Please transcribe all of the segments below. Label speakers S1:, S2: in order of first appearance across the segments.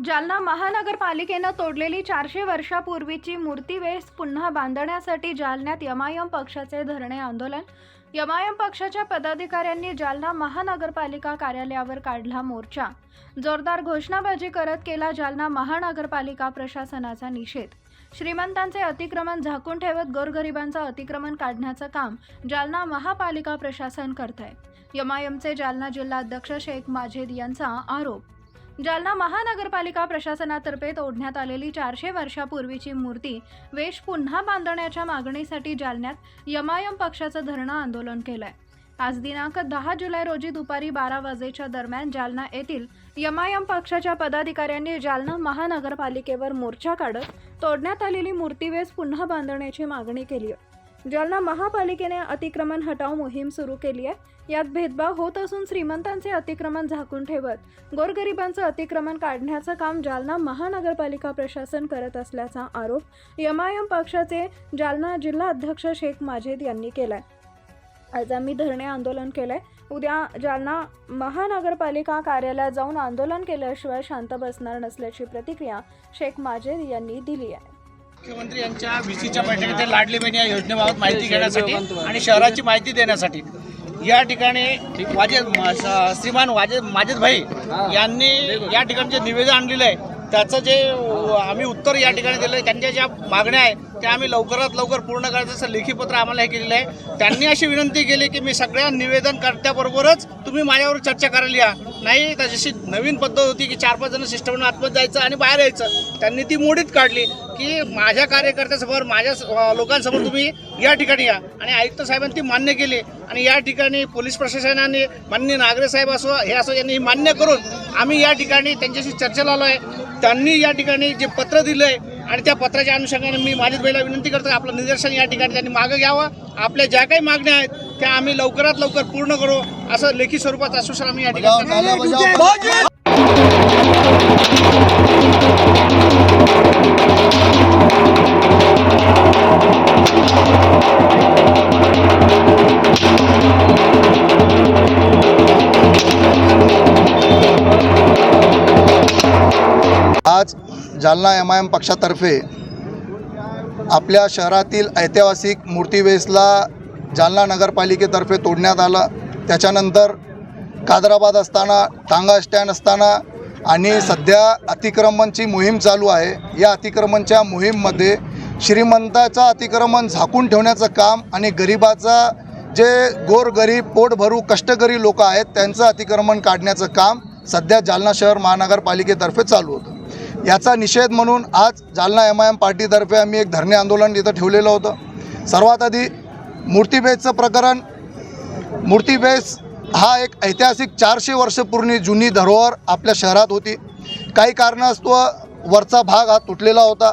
S1: जालना महानगरपालिकेनं तोडलेली 400 वर्षापूर्वीची मूर्तिवेस पुन्हा बांधण्यासाठी जालन्यात एमआयएम पक्षाचे धरणे आंदोलन। एमआयएम पक्षाच्या पदाधिकाऱ्यांनी जालना महानगरपालिका कार्यालयावर काढला मोर्चा। जोरदार घोषणाबाजी करत केला जालना महानगरपालिका प्रशासनाचा निषेध। श्रीमंतांचे अतिक्रमण झाकून ठेवत गोरगरिबांचं अतिक्रमण काढण्याचं काम जालना महापालिका प्रशासन करत आहे। एमआयएमचे जालना जिल्हाध्यक्ष शेख माजिद यांचा आरोप। जालना महानगरपालिका प्रशासनातर्फे तोडण्यात आलेली 400 वर्षापूर्वीची मूर्ती वेश पुन्हा बांधण्याच्या मागणीसाठी जालन्यात एमआयएम पक्षाचं धरणं आंदोलन केलंय। आज दिनांक 10 जुलै रोजी दुपारी 12 वाजेच्या दरम्यान जालना येथील एमआयएम पक्षाच्या पदाधिकाऱ्यांनी जालना महानगरपालिकेवर मोर्चा काढत तोडण्यात आलेली मूर्तिवेस पुन्हा बांधण्याची मागणी केली आहे। जालना महापालिकेने अतिक्रमण हटाव मोहीम सुरू केली आहे। यात भेदभाव होत असून श्रीमंतांचे अतिक्रमण झाकून ठेवत गोरगरिबांचं अतिक्रमण काढण्याचं काम जालना महानगरपालिका प्रशासन करत असल्याचा आरोप एमआयएम पक्षाचे जालना जिल्हाध्यक्ष शेख माजिद यांनी केलाय। आज आम्ही धरणे आंदोलन केलंय। उद्या जालना महानगरपालिका कार्यालयात जाऊन आंदोलन केल्याशिवाय शांत बसणार नसल्याची प्रतिक्रिया शेख माजिद यांनी दिली आहे।
S2: मुख्यमंत्री यांच्या व्हीसीच्या बैठकीत लाडली बहीण या योजनेबाबत माहिती घेण्यासाठी आणि शहराची माहिती देण्यासाठी या ठिकाणी श्रीमान माजिद भाई यांनी या ठिकाणी जे निवेदन आणलेलं आहे त्याचं जे आम्ही उत्तर या ठिकाणी दिलं आहे, त्यांच्या ज्या मागण्या आहेत त्या आम्ही लवकरात लवकर पूर्ण करायचं असं लेखी पत्र आम्हाला हे केलेलं आहे। त्यांनी अशी विनंती केली की मी सगळ्या निवेदनकर्त्याबरोबरच तुम्ही माझ्यावर चर्चा करायला या, नाही तर जशी नवीन पद्धत होती की 4-5 जण सिस्टमनं आतमध्ये जायचं आणि बाहेर यायचं, त्यांनी ती मोडीत काढली की माझ्या कार्यकर्त्यासमोर माझ्या लोकांसमोर तुम्ही या ठिकाणी या। आणि आयुक्त साहेबांनी ती मान्य केली आणि या ठिकाणी पोलीस प्रशासनाने माननीय नागरे साहेब असो हे असो यांनी मान्य करून आम्ही या ठिकाणी त्यांच्याशी चर्चेला आलो आहे। त्यांनी या ठिकाणी जे पत्र दिलं आहे आणि त्या पत्राच्या अनुषंगाने मी माजिद भाईला विनंती करतो आपलं निदर्शन या ठिकाणी त्यांनी मागं घ्यावं। आपल्या ज्या काही मागण्या आहेत त्या आम्ही लवकरात लवकर पूर्ण करू असं लेखी स्वरूपात आश्वासन आम्ही या ठिकाणी
S3: आज जालना एमआयएम पक्षातर्फे आपल्या शहरातील ऐतिहासिक मूर्तिवेसला जालना नगरपालिकेतर्फे तोडण्यात आलं। त्याच्यानंतर कादराबाद असताना, टांगा स्टँड असताना आणि सध्या अतिक्रमणची मोहीम चालू आहे। या अतिक्रमणच्या मोहीममध्ये श्रीमंताचं अतिक्रमण झाकून ठेवण्याचं काम आणि गरिबाचा जे गोरगरीब पोटभरू कष्टकरी लोक आहेत त्यांचं अतिक्रमण काढण्याचं काम सध्या जालना शहर महानगरपालिकेतर्फे चालू होतं। याचा निषेध म्हणून आज जालना एमआयएम पार्टीतर्फे आम्ही एक धरणे आंदोलन इथं ठेवलेलं होतं। सर्वात आधी मूर्तिवेसचं प्रकरण, मूर्तिवेस हा एक ऐतिहासिक 400 वर्षपूर्वी जुनी धरोहर आपल्या शहरात होती। काही कारणास्तव वरचा भाग हा तुटलेला होता।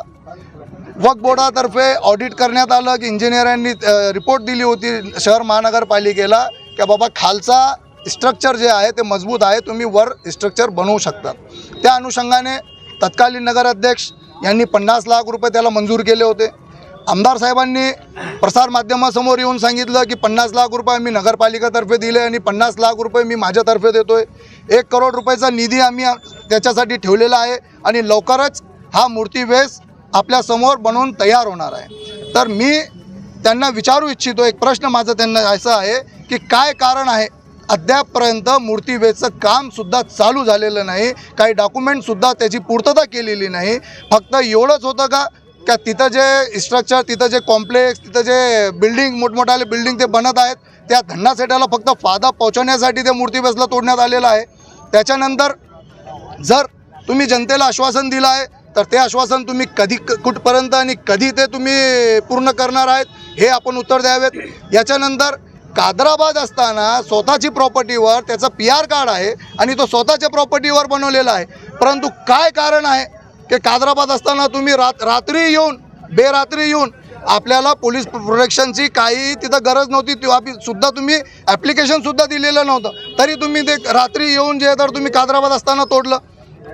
S3: वक्फ बोर्डातर्फे ऑडिट करण्यात आलं की इंजिनियरांनी रिपोर्ट दिली होती शहर महानगरपालिकेला की बाबा खालचा स्ट्रक्चर जे आहे ते मजबूत आहे, तुम्ही वर स्ट्रक्चर बनवू शकता। त्या अनुषंगाने तत्कालीन नगराध्यक्ष यांनी 50 लाख रुपये त्याला मंजूर केले होते। आमदार साहेबांनी प्रसारमाध्यमासमोर येऊन सांगितलं की 50 लाख रुपये आम्ही नगरपालिकेतर्फे दिले आणि 50 लाख रुपये मी माझ्यातर्फे देतोय। 1 करोड रुपयाचा निधी आम्ही त्याच्यासाठी ठेवलेला आहे आणि लवकरच हा मूर्तिवेस आपल्यासमोर बनवून तयार होणार आहे। तर मी त्यांना विचारू इच्छितो, एक प्रश्न माझा त्यांना असा आहे की काय कारण आहे अद्यापपर्यंत मूर्तिवेसचं कामसुद्धा चालू झालेलं नाही, काही डॉक्युमेंटसुद्धा त्याची पूर्तता केलेली नाही। फक्त एवढंच होतं का तिथं जे स्ट्रक्चर, तिथं जे कॉम्प्लेक्स, तिथं जे बिल्डिंग मोठमोठाले बिल्डिंग ते बनत आहेत त्या धन्नासेठाला फक्त फायदा पोहोचवण्यासाठी ते मूर्तिवेसला तोडण्यात आलेलं आहे। त्याच्यानंतर जर तुम्ही जनतेला आश्वासन दिलं आहे तर ते आश्वासन तुम्ही कधी कुठपर्यंत आणि कधी ते तुम्ही पूर्ण करणार आहेत हे आपण उत्तर द्यावेत। याच्यानंतर कादराबाद असताना स्वतःची प्रॉपर्टीवर त्याचा PR कार्ड आहे आणि तो स्वतःच्या प्रॉपर्टीवर बनवलेला आहे, परंतु काय कारण आहे की कादराबाद असताना तुम्ही रात्री येऊन बेरात्री येऊन आपल्याला पोलीस प्रोटेक्शनची काही तिथं गरज नव्हती सुद्धा तुम्ही ॲप्लिकेशनसुद्धा दिलेलं नव्हतं, तरी तुम्ही ते रात्री येऊन जे तर तुम्ही कादराबाद असताना तोडलं,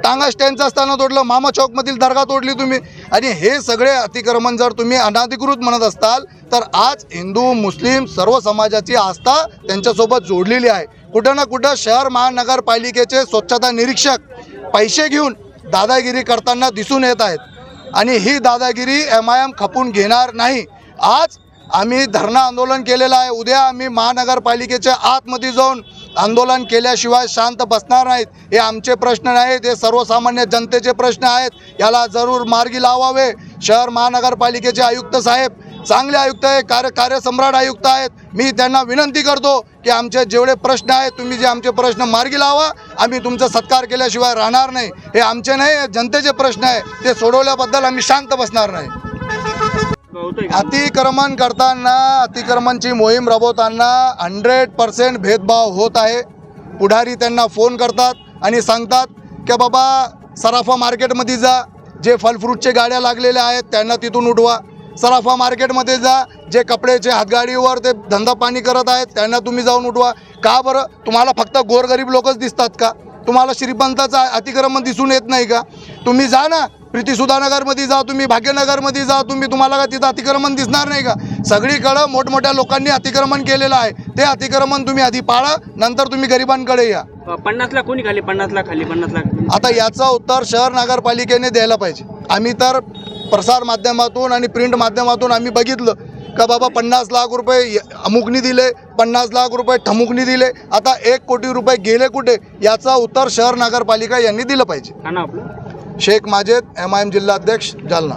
S3: टांगा स्टँडचं असताना तोडलं, मामा चौकमधील दर्गा तोडली तुम्ही। आणि हे सगळे अतिक्रमण जर तुम्ही अनधिकृत म्हणत असताल तर आज हिंदू मुस्लिम सर्व समाजाची आस्था त्यांच्यासोबत जोडलेली आहे। कुठं ना कुठं शहर महानगरपालिकेचे स्वच्छता निरीक्षक पैसे घेऊन दादागिरी करताना दिसून येत आहेत आणि ही दादागिरी MIM खपून घेणार नाही. आज आम्ही धरणं आंदोलन केलेलं आहे. उद्या आम्ही महानगरपालिकेच्या आतमध्ये जाऊन आंदोलन केल्याशिवाय शांत बसणार नाहीत. हे आमचे प्रश्न नाहीत, हे सर्वसामान्य जनतेचे प्रश्न आहेत. याला जरूर मार्गी लावावे. शहर महानगरपालिकेचे आयुक्त साहेब चांगले आयुक्त आहे, कार्यसम्राट आयुक्त आहेत. मी त्यांना विनंती करतो की आमचे जेवढे प्रश्न आहेत तुम्ही जे आमचे प्रश्न मार्गी लावा. आम्ही तुमचा सत्कार केल्याशिवाय राहणार नाही. हे आमचे नाही, हे जनतेचे प्रश्न आहे. ते सोडवल्याबद्दल आम्ही शांत बसणार नाही. अतिक्रमण करताना, अतिक्रमणची मोहीम राबवताना 100% भेदभाव होत आहे. पुढारी त्यांना फोन करतात आणि सांगतात की बाबा सराफा मार्केटमध्ये जा, जे फलफ्रूटचे गाड्या लागलेल्या आहेत त्यांना तिथून उठवा. सराफा मार्केटमध्ये जा, जे कपड्याचे हातगाडीवर ते धंदा पाणी करत आहेत त्यांना तुम्ही जाऊन उठवा. का बरं? तुम्हाला फक्त गोरगरीब लोकच दिसतात का? तुम्हाला श्रीमंताचं अतिक्रमण दिसून येत नाही का? तुम्ही जा ना, प्रीतीसुधानगरमध्ये जा, तुम्ही भाग्यनगरमध्ये जा, तुम्हाला का तिथं अतिक्रमण दिसणार नाही का? सगळीकडं मोठमोठ्या लोकांनी अतिक्रमण केलेलं आहे. ते अतिक्रमण तुम्ही आधी पाळा, नंतर तुम्ही गरिबांकडे या.
S4: 50 लाख कोणी खाली, 50 लाख खाली, 50 लाख.
S3: आता याचं उत्तर शहर नगरपालिकेने द्यायला पाहिजे. आम्ही तर प्रसार माध्यमातून आणि प्रिंट माध्यमातून आम्ही बघितलं का बाबा 50 लाख रुपये अमुकनी दिले, 50 लाख रुपये ठमुकनी दिले. आता 1 कोटी रुपये गेले कुठे? याचं उत्तर शहर नगरपालिका यांनी दिलं पाहिजे.
S4: हा ना आपलं
S3: शेख माजेद, MIM जिल्हाध्यक्ष, जालना.